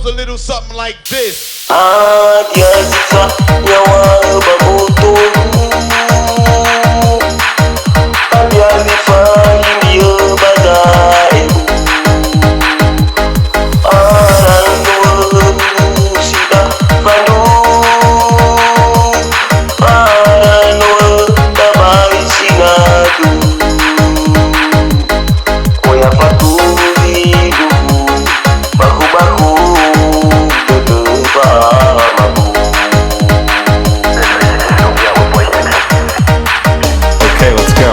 goes a little something like this. Dia sifat nyawa bermotor, dia difahim dia badai. Arang dua sudah pandu, arang dua tabai sinadu. Koya patu hidup bahu-bahu. Okay, let's go.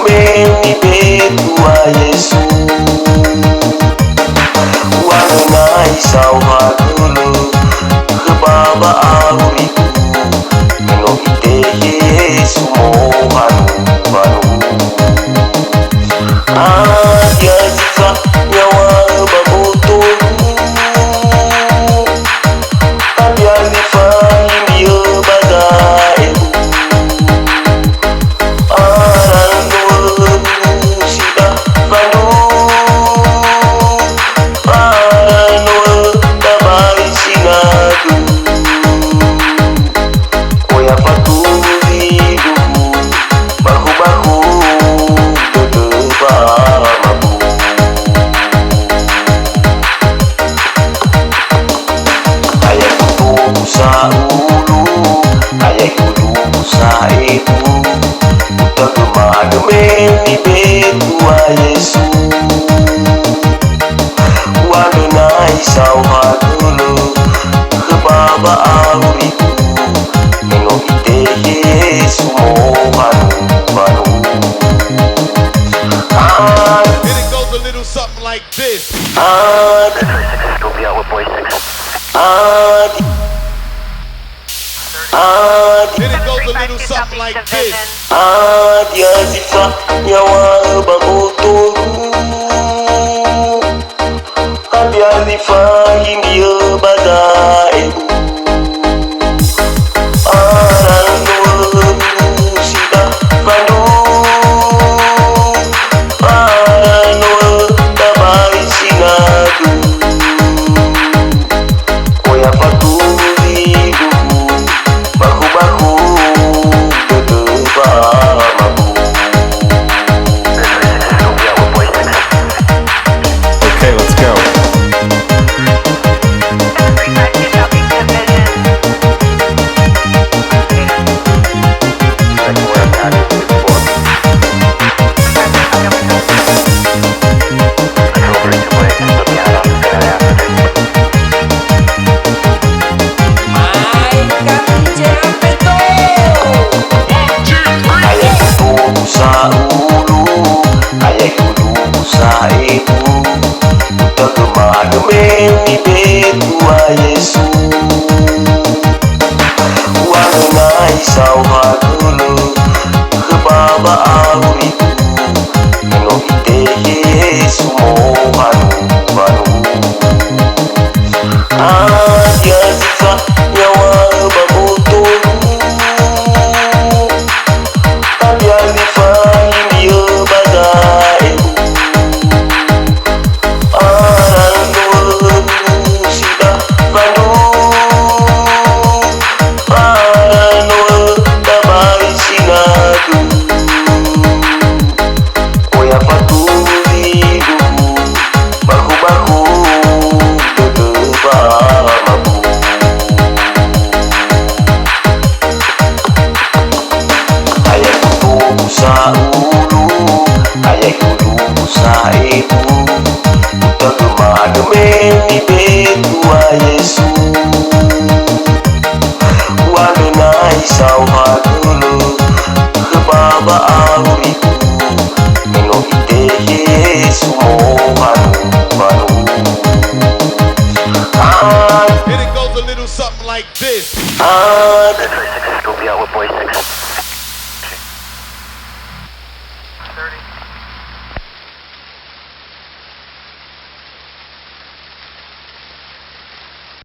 Meni betua Yesu Wanai sauha dulu Kebaba auriku Meno ite Yesu mohanu banu Dia sifat nyawa bamotor Dia difahim dia badai Meni betua Yesu Wanai sauha dulu Kebaba auriku Meno ite Yesu mohanu banu And it goes a little something like this. Then it goes a little something like this. Dia sifat nyawa bermotor Dia difahim dia badai Arang dua sudah pandu Arang dua tabai sinadu Koya patu hidup bahu-bahu Okay, let's go. Meni betua Yesu Wanai sauha dulu Kebaba auriku Meno ite Yesu mohanu banu Dia sifat nyawa bermotor Dia difahim dia badai bahu-bahu. little something like this. Hard. Go be out with boy 6. 30.